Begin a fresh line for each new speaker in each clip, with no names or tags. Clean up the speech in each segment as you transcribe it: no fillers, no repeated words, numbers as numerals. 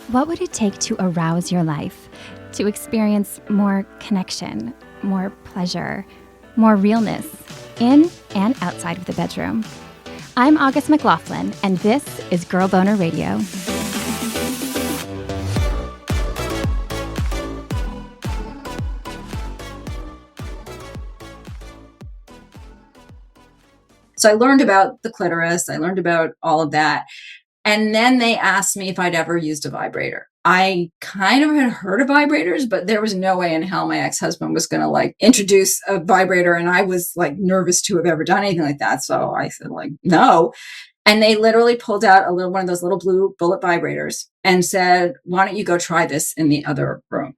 What would it take to arouse your life, to experience more connection, more pleasure, more realness, in and outside of the bedroom? I'm August McLaughlin, and this is Girl Boner Radio.
So I learned about the clitoris. I learned about all of that. And then they asked me if I'd ever used a vibrator. I kind of had heard of vibrators, but there was no way in hell my ex-husband was going to introduce a vibrator. And I was nervous to have ever done anything like that. So I said no. And they literally pulled out one of those little blue bullet vibrators and said, why don't you go try this in the other room?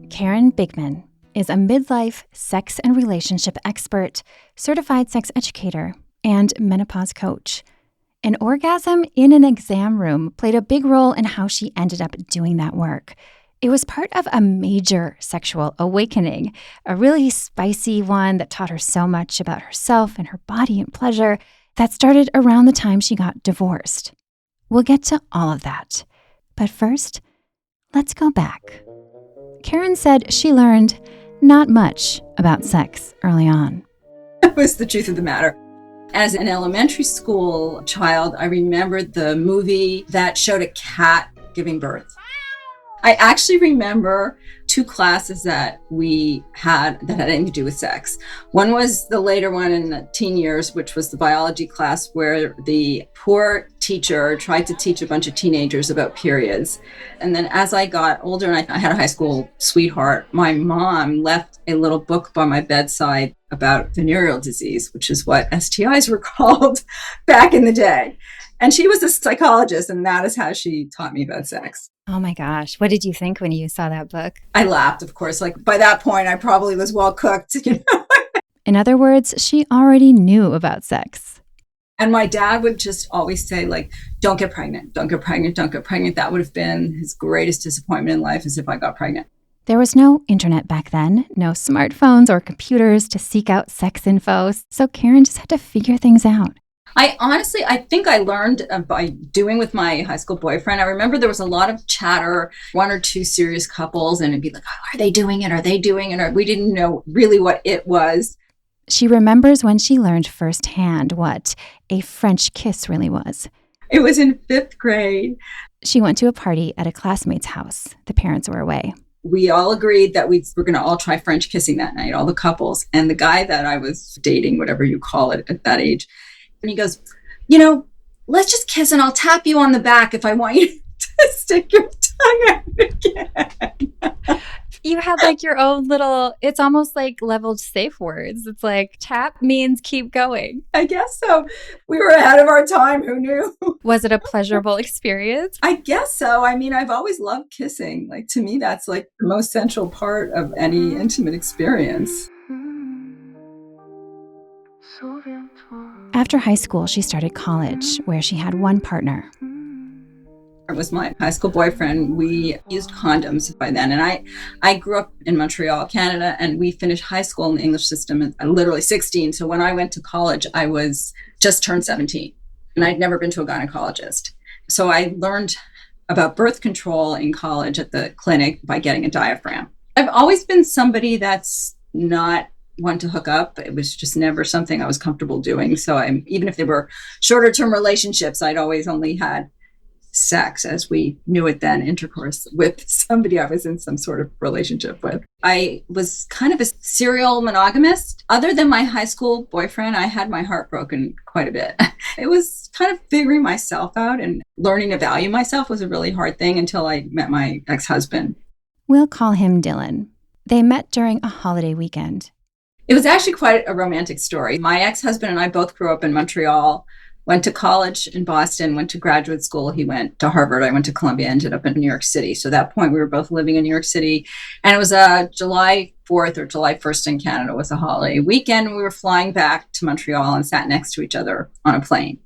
Karen Bigman is a midlife sex and relationship expert, certified sex educator, and menopause coach. An orgasm in an exam room played a big role in how she ended up doing that work. It was part of a major sexual awakening, a really spicy one that taught her so much about herself and her body and pleasure that started around the time she got divorced. We'll get to all of that. But first, let's go back. Karen said she learned not much about sex early on.
That was the truth of the matter. As an elementary school child, I remembered the movie that showed a cat giving birth. I actually remember two classes that we had that had anything to do with sex. One was the later one in the teen years, which was the biology class where the poor teacher tried to teach a bunch of teenagers about periods. And then as I got older and I had a high school sweetheart, my mom left a little book by my bedside about venereal disease, which is what STIs were called back in the day. And she was a psychologist, and that is how she taught me about sex.
Oh my gosh. What did you think when you saw that book?
I laughed, of course. By that point, I probably was well cooked.
In other words, she already knew about sex.
And my dad would just always say, don't get pregnant, don't get pregnant, don't get pregnant. That would have been his greatest disappointment in life, is if I got pregnant.
There was no internet back then, no smartphones or computers to seek out sex info. So Karen just had to figure things out.
I think I learned by doing with my high school boyfriend. I remember there was a lot of chatter, one or two serious couples, and it'd be like, oh, are they doing it? Are they doing it? Or we didn't know really what it was.
She remembers when she learned firsthand what a French kiss really was.
It was in 5th grade.
She went to a party at a classmate's house. The parents were away.
We all agreed that we were going to all try French kissing that night, all the couples. And the guy that I was dating, whatever you call it at that age, and he goes, let's just kiss and I'll tap you on the back if I want you to stick your tongue out again.
You had your own little, it's almost like leveled safe words. It's tap means keep going.
I guess so. We were ahead of our time. Who knew?
Was it a pleasurable experience?
I guess so. I mean, I've always loved kissing. To me, that's the most central part of any intimate experience.
After high school, she started college, where she had one partner.
It was my high school boyfriend. We used condoms by then. And I grew up in Montreal, Canada, and we finished high school in the English system at literally 16. So when I went to college, I was just turned 17. And I'd never been to a gynecologist. So I learned about birth control in college at the clinic by getting a diaphragm. I've always been somebody that's not one to hook up. It was just never something I was comfortable doing. So even if they were shorter term relationships, I'd always only had sex, as we knew it then, intercourse with somebody I was in some sort of relationship with. I was kind of a serial monogamist. Other than my high school boyfriend, I had my heart broken quite a bit. It was kind of figuring myself out, and learning to value myself was a really hard thing until I met my ex-husband.
We'll call him Dylan. They met during a holiday weekend.
It was actually quite a romantic story. My ex-husband and I both grew up in Montreal, went to college in Boston, went to graduate school. He went to Harvard. I went to Columbia, ended up in New York City. So at that point, we were both living in New York City. And it was July 4th or July 1st in Canada was a holiday weekend. We were flying back to Montreal and sat next to each other on a plane.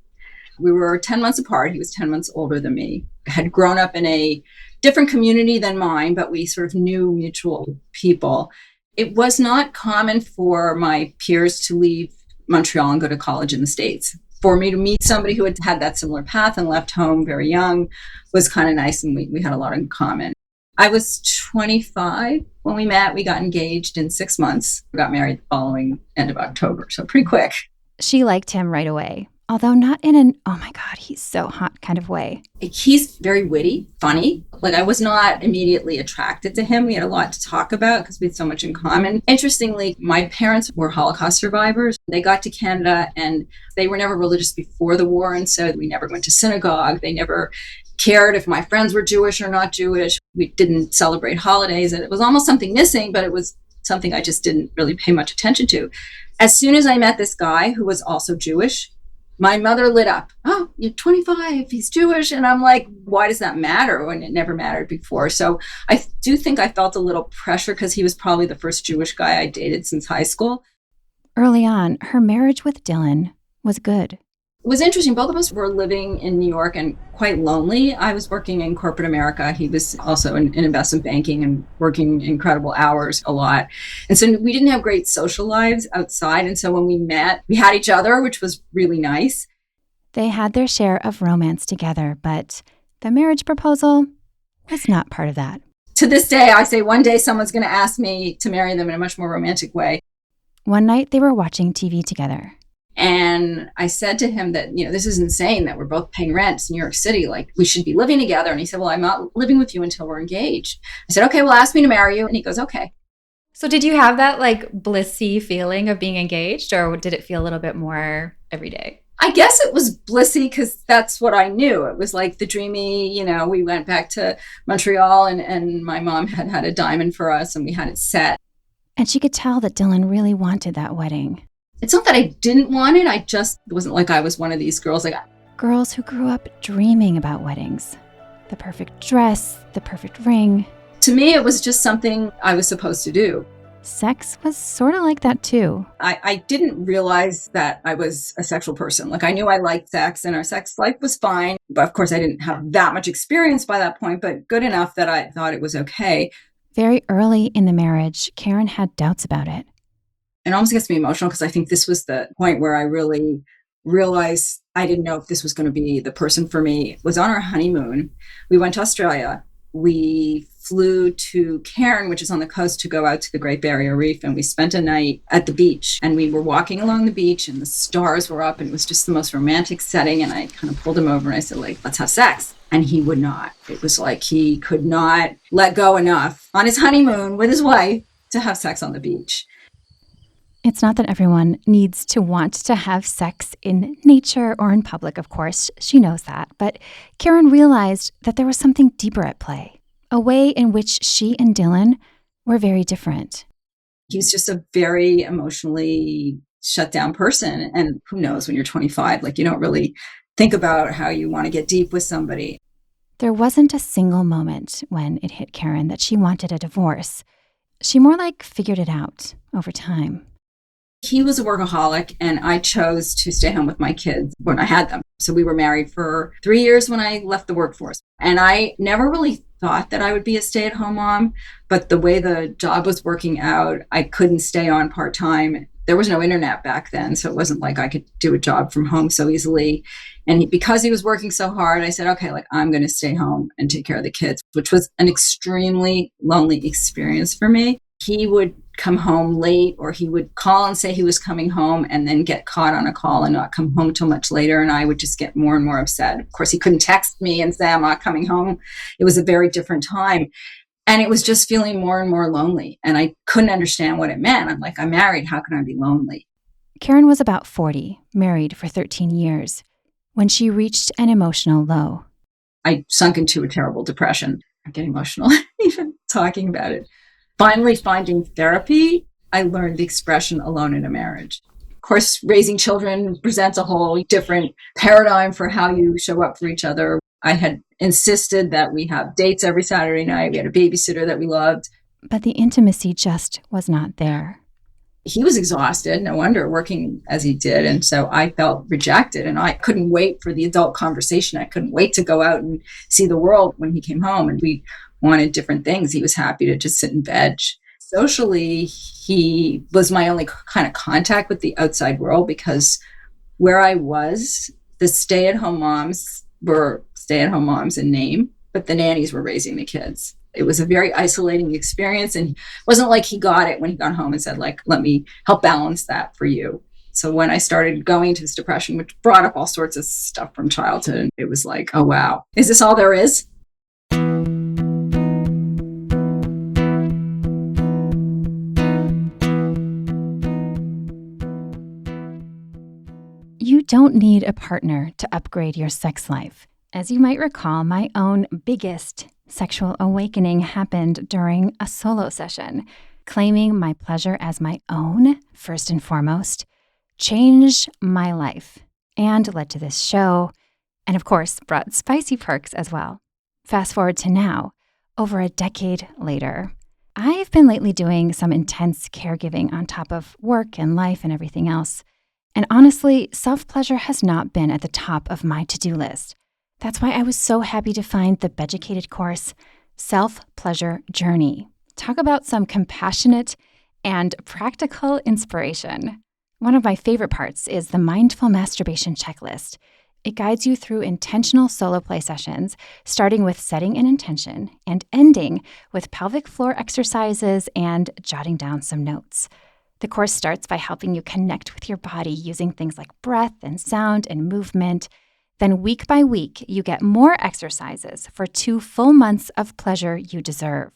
We were 10 months apart. He was 10 months older than me. Had grown up in a different community than mine, but we sort of knew mutual people. It was not common for my peers to leave Montreal and go to college in the States. For me to meet somebody who had had that similar path and left home very young was kind of nice, and we had a lot in common. I was 25 when we met. We got engaged in 6 months. We got married the following end of October, so pretty quick.
She liked him right away, although not in an, oh my God, he's so hot kind of way.
He's very witty, funny. Like, I was not immediately attracted to him. We had a lot to talk about because we had so much in common. Interestingly, my parents were Holocaust survivors. They got to Canada and they were never religious before the war. And so we never went to synagogue. They never cared if my friends were Jewish or not Jewish. We didn't celebrate holidays. And it was almost something missing, but it was something I just didn't really pay much attention to. As soon as I met this guy who was also Jewish, my mother lit up. Oh, you're 25, he's Jewish. And I'm like, why does that matter when it never mattered before? So I do think I felt a little pressure because he was probably the first Jewish guy I dated since high school.
Early on, her marriage with Dylan was good.
It was interesting. Both of us were living in New York and quite lonely. I was working in corporate America. He was also in investment banking and working incredible hours a lot. And so we didn't have great social lives outside. And so when we met, we had each other, which was really nice.
They had their share of romance together, but the marriage proposal was not part of that.
To this day, I say one day someone's going to ask me to marry them in a much more romantic way.
One night they were watching TV together.
And I said to him that, this is insane that we're both paying rent in New York City. Like, we should be living together. And he said, well, I'm not living with you until we're engaged. I said, okay, well, ask me to marry you. And he goes, okay.
So did you have that like blissy feeling of being engaged, or did it feel a little bit more every day?
I guess it was blissy because that's what I knew. It was like the dreamy, we went back to Montreal and my mom had a diamond for us and we had it set.
And she could tell that Dylan really wanted that wedding.
It's not that I didn't want it. It wasn't like I was one of these girls.
Girls who grew up dreaming about weddings. The perfect dress, the perfect ring.
To me, it was just something I was supposed to do.
Sex was sort of like that too.
I didn't realize that I was a sexual person. Like, I knew I liked sex and our sex life was fine. But of course, I didn't have that much experience by that point, but good enough that I thought it was okay.
Very early in the marriage, Karen had doubts about it.
It almost gets me emotional because I think this was the point where I really realized I didn't know if this was going to be the person for me. It was on our honeymoon. We went to Australia. We flew to Cairn, which is on the coast, to go out to the Great Barrier Reef. And we spent a night at the beach. And we were walking along the beach and the stars were up and it was just the most romantic setting. And I kind of pulled him over and I said, let's have sex. And he would not. It was like he could not let go enough on his honeymoon with his wife to have sex on the beach.
It's not that everyone needs to want to have sex in nature or in public, of course. She knows that. But Karen realized that there was something deeper at play, a way in which she and Dylan were very different.
He's just a very emotionally shut down person. And who knows, when you're 25, you don't really think about how you want to get deep with somebody.
There wasn't a single moment when it hit Karen that she wanted a divorce. She more figured it out over time.
He was a workaholic and I chose to stay home with my kids when I had them. So we were married for 3 years when I left the workforce. And I never really thought that I would be a stay-at-home mom, but the way the job was working out, I couldn't stay on part-time. There was no internet back then, so it wasn't like I could do a job from home so easily. And because he was working so hard, I said, okay, I'm going to stay home and take care of the kids, which was an extremely lonely experience for me. He would come home late, or he would call and say he was coming home and then get caught on a call and not come home till much later. And I would just get more and more upset. Of course, he couldn't text me and say, I'm not coming home. It was a very different time. And it was just feeling more and more lonely. And I couldn't understand what it meant. I'm like, I'm married. How can I be lonely?
Karen was about 40, married for 13 years, when she reached an emotional low.
I sunk into a terrible depression. I get emotional even talking about it. Finally finding therapy, I learned the expression alone in a marriage. Of course, raising children presents a whole different paradigm for how you show up for each other. I had insisted that we have dates every Saturday night. We had a babysitter that we loved.
But the intimacy just was not there.
He was exhausted, no wonder, working as he did. And so I felt rejected and I couldn't wait for the adult conversation. I couldn't wait to go out and see the world when he came home. And we wanted different things. He was happy to just sit in bed. Socially, he was my only kind of contact with the outside world because where I was, the stay-at-home moms were stay-at-home moms in name, but the nannies were raising the kids. It was a very isolating experience, and it wasn't like he got it when he got home and said, like, let me help balance that for you. So when I started going into this depression, which brought up all sorts of stuff from childhood, it was like, oh, wow, is this all there is?
You don't need a partner to upgrade your sex life. As you might recall, my own biggest sexual awakening happened during a solo session. Claiming my pleasure as my own, first and foremost, changed my life and led to this show, and of course, brought spicy perks as well. Fast forward to now, over a decade later. I've been lately doing some intense caregiving on top of work and life and everything else. And honestly, self-pleasure has not been at the top of my to-do list. That's why I was so happy to find the Beducated course, Self-Pleasure Journey. Talk about some compassionate and practical inspiration. One of my favorite parts is the Mindful Masturbation Checklist. It guides you through intentional solo play sessions, starting with setting an intention and ending with pelvic floor exercises and jotting down some notes. The course starts by helping you connect with your body using things like breath and sound and movement. Then week by week, you get more exercises for 2 full months of pleasure you deserve.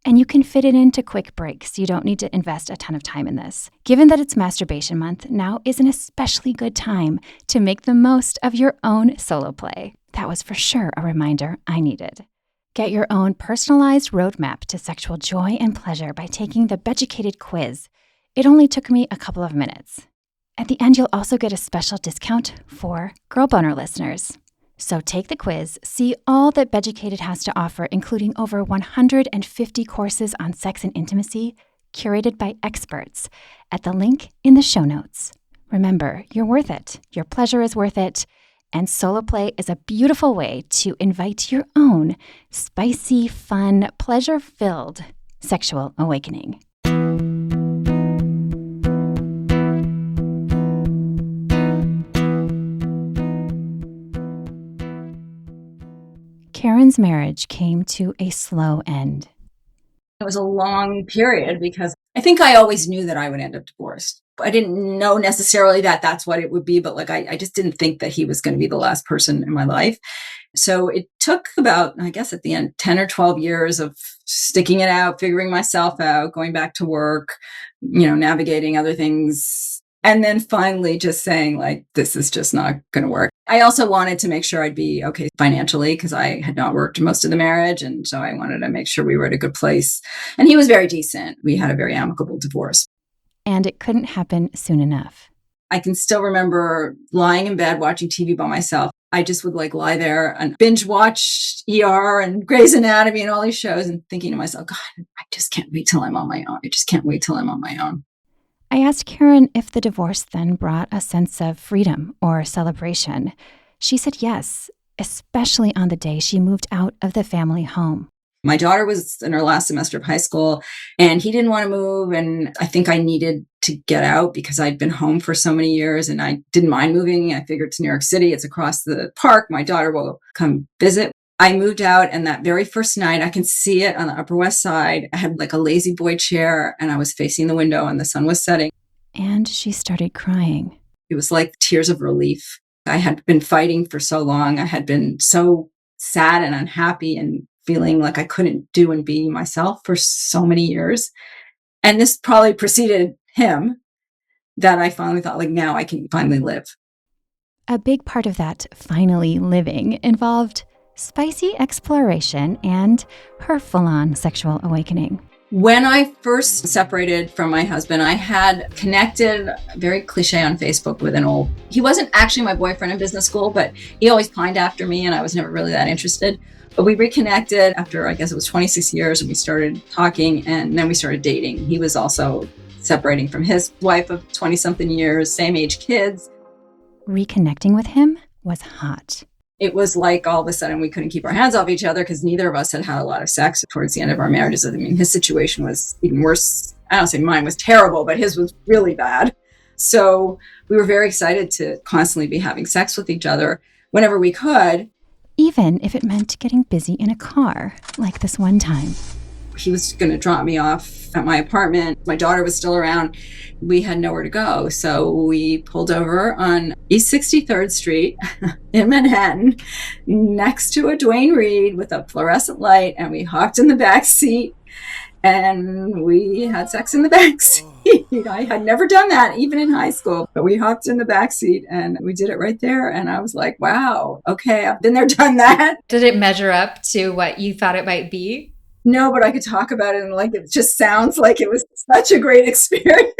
And you can fit it into quick breaks. You don't need to invest a ton of time in this. Given that it's Masturbation Month, now is an especially good time to make the most of your own solo play. That was for sure a reminder I needed. Get your own personalized roadmap to sexual joy and pleasure by taking the Beducated quiz. It only took me a couple of minutes. At the end, you'll also get a special discount for Girl Boner listeners. So take the quiz, see all that Beducated has to offer, including over 150 courses on sex and intimacy, curated by experts, at the link in the show notes. Remember, you're worth it. Your pleasure is worth it. And solo play is a beautiful way to invite your own spicy, fun, pleasure-filled sexual awakening. Karen's marriage came to a slow end.
It was a long period because I think I always knew that I would end up divorced. I didn't know necessarily that that's what it would be, but like I just didn't think that he was going to be the last person in my life. So it took about, I guess at the end, 10 or 12 years of sticking it out, figuring myself out, going back to work, navigating other things. And then finally just saying like, this is just not going to work. I also wanted to make sure I'd be okay financially because I had not worked most of the marriage. And so I wanted to make sure we were at a good place. And he was very decent. We had a very amicable divorce.
And it couldn't happen soon enough.
I can still remember lying in bed watching TV by myself. I just would like lie there and binge watch ER and Grey's Anatomy and all these shows and thinking to myself, God, I just can't wait till I'm on my own. I just can't wait till I'm on my own.
I asked Karen if the divorce then brought a sense of freedom or celebration. She said yes, especially on the day she moved out of the family home.
My daughter was in her last semester of high school and he didn't want to move. And I think I needed to get out because I'd been home for so many years and I didn't mind moving. I figured it's New York City. It's across the park. My daughter will come visit. I moved out and that very first night, I can see it on the Upper West Side. I had like a lazy boy chair and I was facing the window and the sun was setting.
And she started crying.
It was like tears of relief. I had been fighting for so long. I had been so sad and unhappy and feeling like I couldn't do and be myself for so many years. And this probably preceded him that I finally thought like, now I can finally live.
A big part of that finally living involved spicy exploration and her full-on sexual awakening.
When I first separated from my husband, I had connected, very cliche on Facebook, with he wasn't actually my boyfriend in business school, but he always pined after me and I was never really that interested. But we reconnected after, I guess it was 26 years, and we started talking and then we started dating. He was also separating from his wife of 20-something years, same age kids.
Reconnecting with him was hot.
It was like all of a sudden we couldn't keep our hands off each other because neither of us had had a lot of sex towards the end of our marriages. I mean, his situation was even worse. I don't say mine was terrible, but his was really bad. So we were very excited to constantly be having sex with each other whenever we could.
Even if it meant getting busy in a car, like this one time.
He was going to drop me off at my apartment. My daughter was still around. We had nowhere to go. So we pulled over on East 63rd Street in Manhattan next to a Duane Reade with a fluorescent light. And we hopped in the back seat and we had sex in the back seat. I had never done that, even in high school. But we hopped in the back seat and we did it right there. And I was like, wow, okay, I've been there, done that.
Did it measure up to what you thought it might be?
No, but I could talk about it and like it just sounds like it was such a great experience.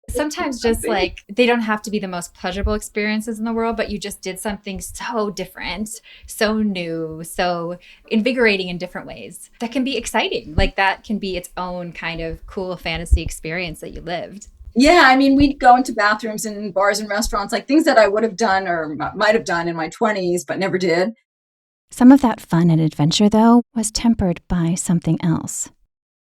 Sometimes just like they don't have to be the most pleasurable experiences in the world, but you just did something so different, so new, so invigorating in different ways. That can be exciting. Like that can be its own kind of cool fantasy experience that you lived.
Yeah, I mean, we'd go into bathrooms and bars and restaurants, like things that I would have done or might have done in my 20s, but never did.
Some of that fun and adventure, though, was tempered by something else.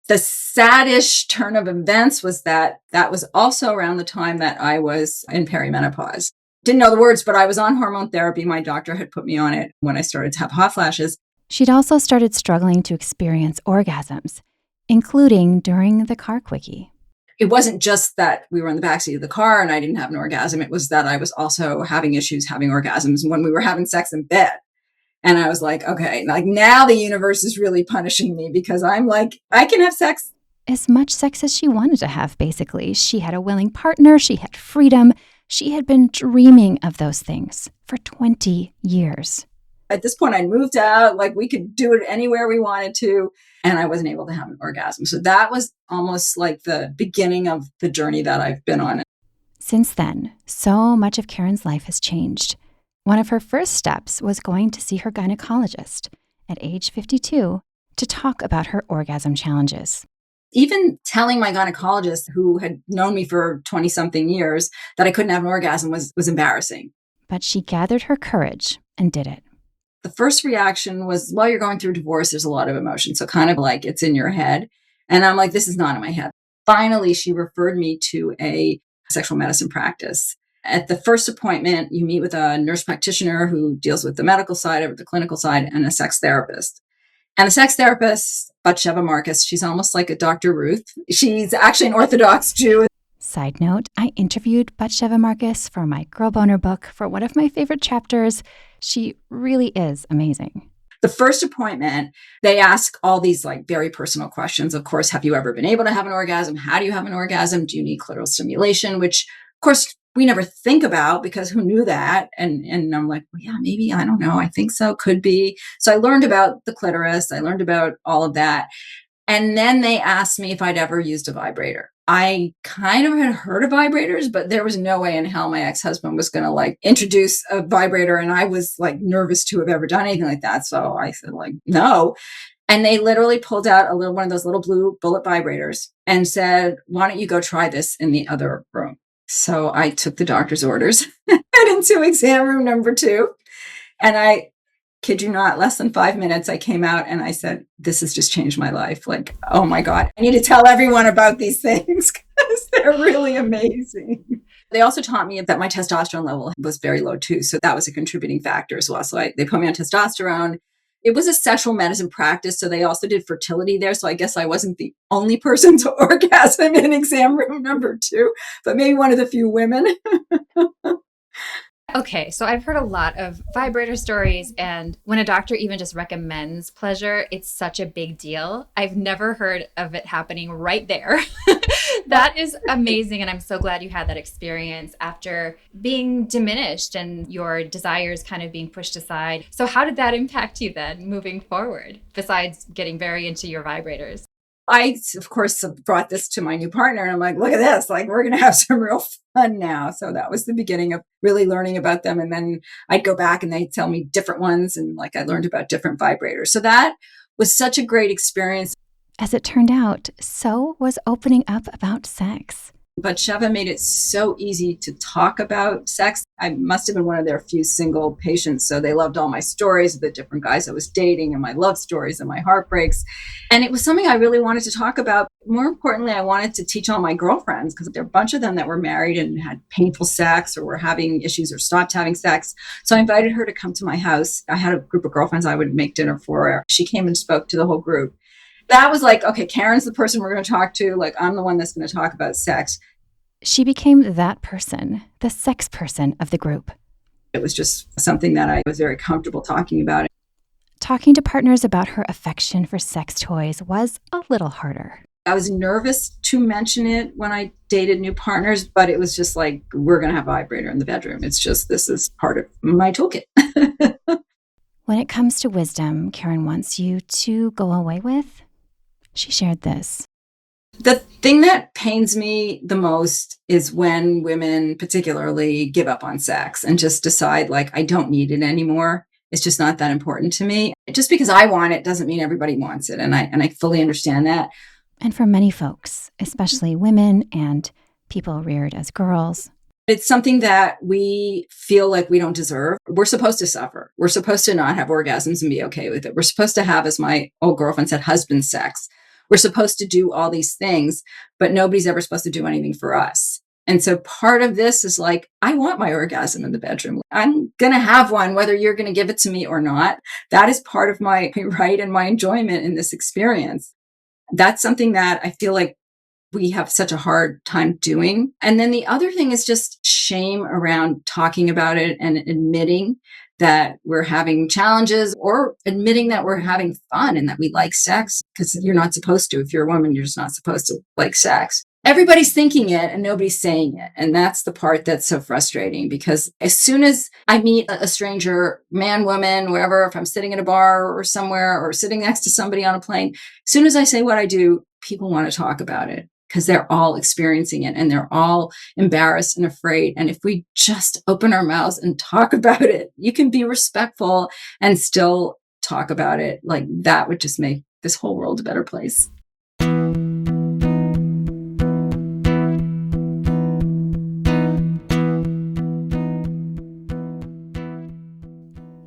The saddish turn of events was that was also around the time that I was in perimenopause. Didn't know the words, but I was on hormone therapy. My doctor had put me on it when I started to have hot flashes.
She'd also started struggling to experience orgasms, including during the car quickie.
It wasn't just that we were in the backseat of the car and I didn't have an orgasm. It was that I was also having issues having orgasms when we were having sex in bed. And I was like, okay, like now the universe is really punishing me because I'm like, I can have sex.
As much sex as she wanted to have, basically. She had a willing partner. She had freedom. She had been dreaming of those things for 20 years.
At this point, I moved out, like we could do it anywhere we wanted to. And I wasn't able to have an orgasm. So that was almost like the beginning of the journey that I've been on.
Since then, so much of Karen's life has changed. One of her first steps was going to see her gynecologist at age 52 to talk about her orgasm challenges.
Even telling my gynecologist, who had known me for 20-something years, that I couldn't have an orgasm was embarrassing.
But she gathered her courage and did it.
The first reaction was, well, you're going through a divorce. There's a lot of emotion. So kind of like it's in your head. And I'm like, this is not in my head. Finally, she referred me to a sexual medicine practice. At the first appointment, you meet with a nurse practitioner who deals with the medical side or the clinical side and a sex therapist. And the sex therapist, Batsheva Marcus, she's almost like a Dr. Ruth. She's actually an Orthodox Jew.
Side note, I interviewed Batsheva Marcus for my Girl Boner book for one of my favorite chapters. She really is amazing.
The first appointment, they ask all these like very personal questions. Of course, have you ever been able to have an orgasm? How do you have an orgasm? Do you need clitoral stimulation? Which, of course, we never think about because who knew that? And I'm like, well, yeah, maybe, I don't know. I think so. Could be. So I learned about the clitoris. I learned about all of that. And then they asked me if I'd ever used a vibrator. I kind of had heard of vibrators, but there was no way in hell my ex-husband was going to like introduce a vibrator. And I was like nervous to have ever done anything like that. So I said like, no. And they literally pulled out one of those little blue bullet vibrators and said, why don't you go try this in the other room? So I took the doctor's orders, head into exam room number 2. And I kid you not, less than 5 minutes, I came out and I said, this has just changed my life. Like, oh my God, I need to tell everyone about these things because they're really amazing. They also taught me that my testosterone level was very low too. So that was a contributing factor as well. So they put me on testosterone. It was a sexual medicine practice. So they also did fertility there. So I guess I wasn't the only person to orgasm in exam room number 2, but maybe one of the few women.
Okay, so I've heard a lot of vibrator stories, and when a doctor even just recommends pleasure, it's such a big deal. I've never heard of it happening right there. That is amazing, and I'm so glad you had that experience after being diminished and your desires kind of being pushed aside. So how did that impact you then moving forward, besides getting very into your vibrators?
I, of course, brought this to my new partner and I'm like, look at this, like we're going to have some real fun now. So that was the beginning of really learning about them. And then I'd go back and they'd tell me different ones. And like I learned about different vibrators. So that was such a great experience.
As it turned out, so was opening up about sex.
But Sheva made it so easy to talk about sex. I must have been one of their few single patients. So they loved all my stories of the different guys I was dating and my love stories and my heartbreaks. And it was something I really wanted to talk about. More importantly, I wanted to teach all my girlfriends, because there are a bunch of them that were married and had painful sex or were having issues or stopped having sex. So I invited her to come to my house. I had a group of girlfriends I would make dinner for her. She came and spoke to the whole group. That was like, okay, Karen's the person we're going to talk to. Like, I'm the one that's going to talk about sex.
She became that person, the sex person of the group.
It was just something that I was very comfortable talking about.
Talking to partners about her affection for sex toys was a little harder.
I was nervous to mention it when I dated new partners, but it was just like, we're going to have a vibrator in the bedroom. It's just, this is part of my toolkit.
When it comes to wisdom Karen wants you to go away with, she shared this.
The thing that pains me the most is when women particularly give up on sex and just decide, like, I don't need it anymore. It's just not that important to me. Just because I want it doesn't mean everybody wants it. And I fully understand that.
And for many folks, especially women and people reared as girls,
it's something that we feel like we don't deserve. We're supposed to suffer. We're supposed to not have orgasms and be okay with it. We're supposed to have, as my old girlfriend said, husband sex. We're supposed to do all these things, but nobody's ever supposed to do anything for us. And so part of this is like, I want my orgasm in the bedroom. I'm going to have one, whether you're going to give it to me or not. That is part of my right and my enjoyment in this experience. That's something that I feel like we have such a hard time doing. And then the other thing is just shame around talking about it and admitting that we're having challenges, or admitting that we're having fun and that we like sex, because you're not supposed to. If you're a woman, you're just not supposed to like sex. Everybody's thinking it and nobody's saying it. And that's the part that's so frustrating, because as soon as I meet a stranger, man, woman, wherever, if I'm sitting in a bar or somewhere or sitting next to somebody on a plane, as soon as I say what I do, people want to talk about it, because they're all experiencing it and they're all embarrassed and afraid. And if we just open our mouths and talk about it, you can be respectful and still talk about it. Like, that would just make this whole world a better place.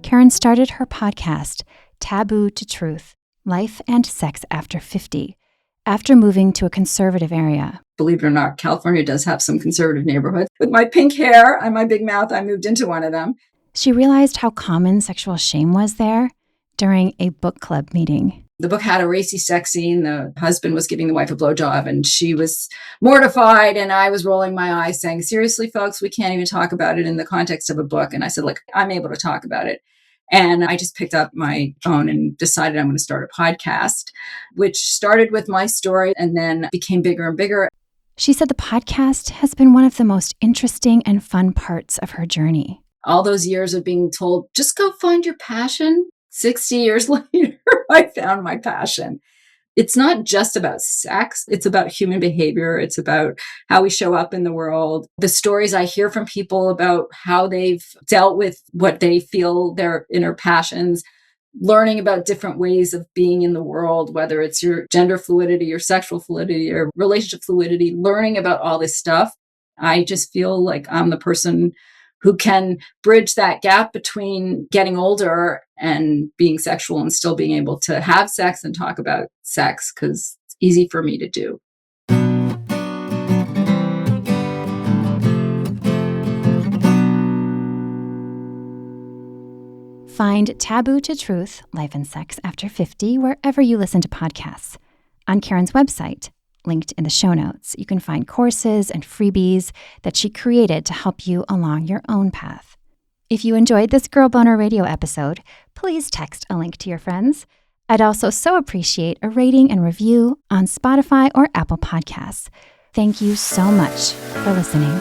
Karen started her podcast, Taboo to Truth, Life and Sex After 50, after moving to a conservative area.
Believe it or not, California does have some conservative neighborhoods. With my pink hair and my big mouth, I moved into one of them.
She realized how common sexual shame was there during a book club meeting.
The book had a racy sex scene. The husband was giving the wife a blowjob and she was mortified. And I was rolling my eyes saying, seriously, folks, we can't even talk about it in the context of a book. And I said, look, I'm able to talk about it. And I just picked up my phone and decided I'm going to start a podcast, which started with my story and then became bigger and bigger.
She said the podcast has been one of the most interesting and fun parts of her journey.
All those years of being told, just go find your passion. 60 years later, I found my passion. It's not just about sex. It's about human behavior. It's about how we show up in the world. The stories I hear from people about how they've dealt with what they feel their inner passions, learning about different ways of being in the world, whether it's your gender fluidity, your sexual fluidity, or relationship fluidity, learning about all this stuff. I just feel like I'm the person who can bridge that gap between getting older and being sexual and still being able to have sex and talk about sex, because it's easy for me to do.
Find Taboo to Truth, Life and Sex After 50 wherever you listen to podcasts. On Karen's website, linked in the show notes, you can find courses and freebies that she created to help you along your own path. If you enjoyed this Girl Boner Radio episode, please text a link to your friends. I'd also so appreciate a rating and review on Spotify or Apple Podcasts. Thank you so much for listening.